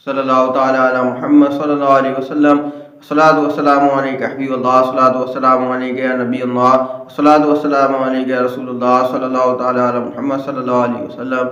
صلی اللہ تعالی علی محمد صلی اللہ علیہ وسلم. الصلاۃ والسلام علیک حبیب اللہ، الصلاۃ والسلام علیک یا نبی اللہ، الصلاۃ والسلام علیک یا رسول اللہ صلی اللہ تعالی علی محمد صلی اللہ علیہ وسلم.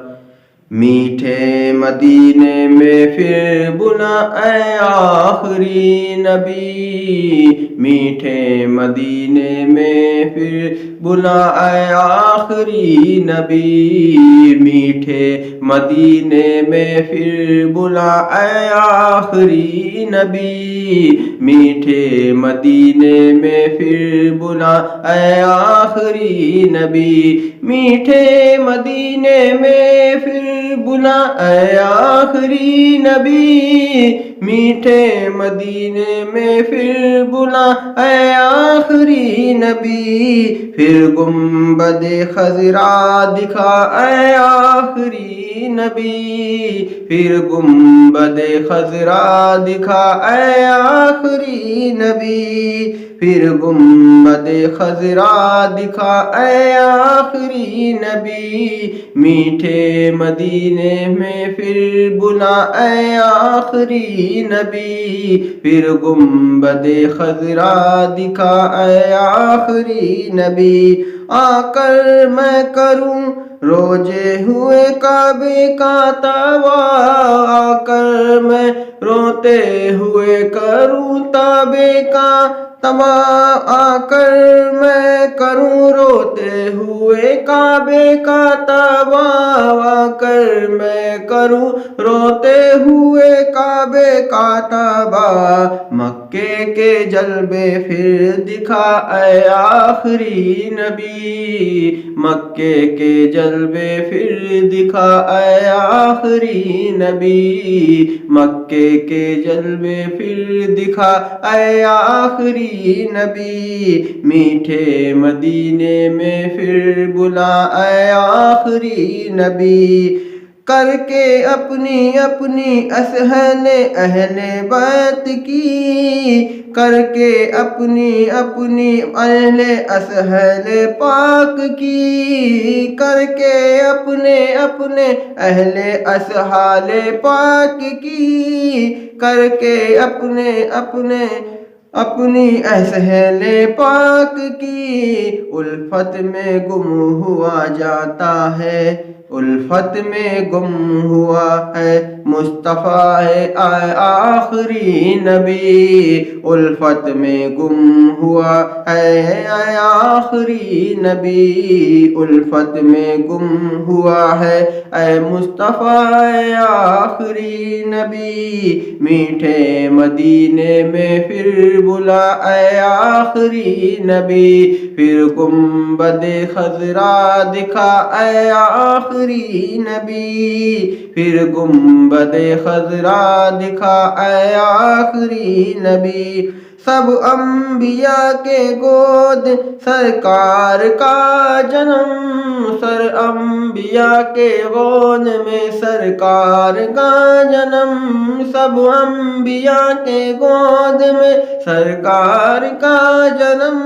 میٹھے مدینے میں پھر بنا اے آخری نبی، میٹھے مدینے میں پھر بنا اے آخری نبی، میٹھے مدینے میں پھر بنا اے آخری نبی، میٹھے مدینے میں پھر بنا اے آخری نبی، میٹھے مدینے میں پھر بنا اے آخری نبی، میٹھے مدینے میں پھر بنا اے آخری نبی، پھر گنبد خضرا دکھا اے آخری نبی، پھر گنبد خضرا دکھا اے آخری نبی، پھر گنبد خضرا دکھا اے آخری نبی، میٹھے مدینے میں پھر بنا اے آخری نبی، پھر گنبد خضرا دکھا اے آخری نبی. آ کر میں کروں روزے ہوئے کعبے کا طواف، آ کر میں روتے ہوئے کروں کعبے کا طواف، آ کر میں کروں روتے ہوئے کعبے کا طواف، آ کر میں کروں روتے ہوئے کعبے کا طواف، مکے کے جلوے پھر دکھا اے آخری نبی، مکے کے جلوے پھر دکھا اے آخری نبی، مکے کے جلوے پھر دکھا اے آخری نبی، میٹھے مدینے میں پھر بلا اے آخری نبی. کر کے اپنی اپنی اصحل اہل بیت کی، کر کے اپنی اپنی اہل اصحل پاک کی، کر کے اپنے اپنے اہل اصحال پاک کی، کر کے اپنے اپنے اپنی اصحال پاک کی، الفت میں گم ہوا جاتا ہے، الفت میں گم ہوا ہے مصطفیٰ آخری نبی، الفت میں گم ہوا ہے آخری نبی، الفت میں گم ہوا ہے اے مصطفیٰ آخری نبی، میٹھے مدینے میں پھر بلا اے آخری نبی، پھر گنبد خضرا دکھا اے آخری نبی، پھر گنبد خضرا دکھا اے آخری نبی. سب انبیاء کے گود سرکار کا جنم، سر انبیاء کے گود میں سرکار کا جنم، سب انبیاء کے گود میں سرکار کا جنم،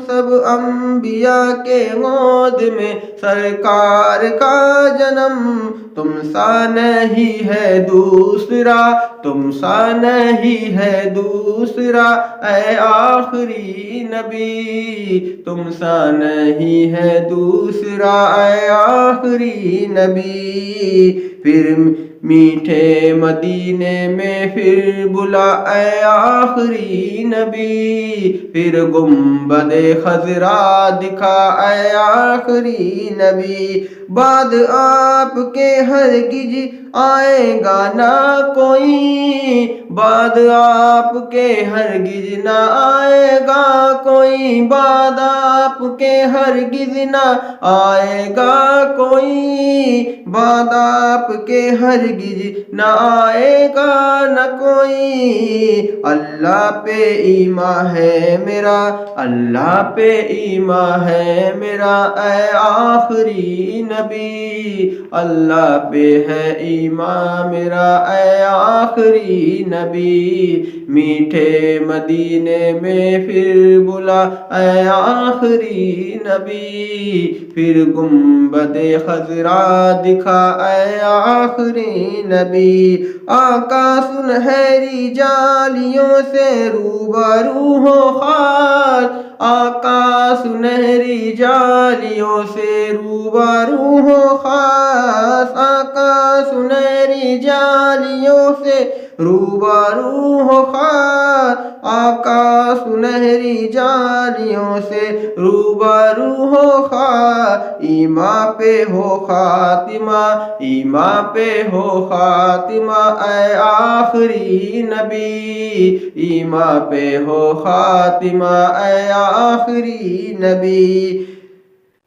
سب انبیاء کے گود میں سرکار کا جنم، تم سا نہیں ہے دوسرا، تم سا نہیں ہے دوسرا اے آخری نبی، تم سا نہیں ہے دوسرا اے آخری نبی، پھر میٹھے مدینے میں پھر بلا اے آخری نبی، پھر گنبد خضرا دکھا اے آخری نبی. بعد آپ کے ہرگز آئے گا نہ کوئی، بعد آپ کے ہرگز نہ آئے گا کوئی، بعد آپ کے ہرگز نہ آئے گا کوئی، بعد آپ کے ہرگز نہ آئے گا نہ کوئی. اللہ پہ ایمان ہے میرا، اللہ پہ ایمان ہے میرا اے آخری نبی، اللہ پہ ہے ایمان میرا اے آخری نبی، میٹھے مدینے میں پھر بلا اے آخری نبی، پھر گنبد خضرا دکھا اے آخری نبی آقا سنہری جالیوں سے روبرو ہو خاص آقا سنہری جالیوں سے روبرو ہو خاص آقا سنہری جالیوں سے روبرو ہو خاص آقا سنہری جالیوں سے روبرو ہو خاص ایمان پہ ہو خاتمہ ایمان پہ ہو خاتمہ اے آخری نبی ایمان پہ ہو خاتمہ اے آخری نبی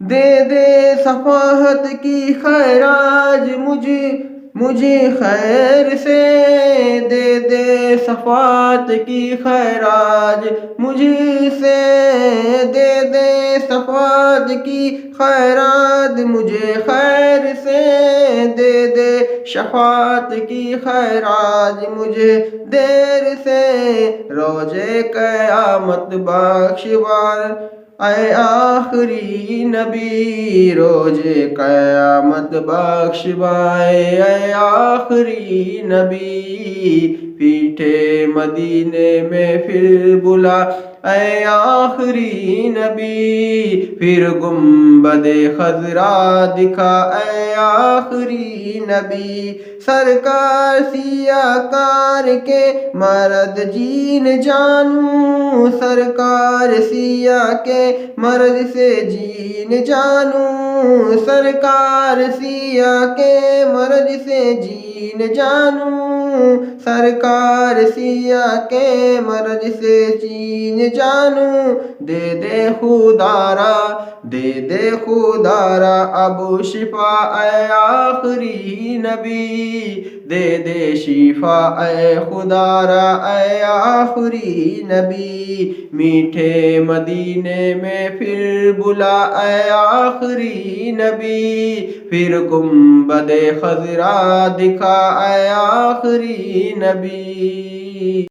دے دے صفاحت کی خیراج مجھے خیر سے دے دے صفات کی خیراج مجھے سے دے دے صفات کی خیرات مجھے خیر سے دے دے شفاعت کی خیراج مجھے دیر سے روزے قیامت بخشوار اے آخری نبی روزے قیامت بخشوائے اے آخری نبی پیٹھے مدینے میں پھر بلا اے آخری نبی پھر گنبد خضرا دکھا اے آخری نبی سرکار سیاہ کار کے مرد جین جانوں سرکار سیاہ کے مرد سے جین جانوں سرکار سیاہ کے مرد سے جین جانوں سرکار سیاہ کے مرد سے جین جانوں دے دے خودارا ابو شفا اے آخری نبی دے دے شفا اے خدارا اے آخری نبی میٹھے مدینے میں پھر بلا اے آخری نبی پھر گنبد خضرا دکھا اے آخری نبی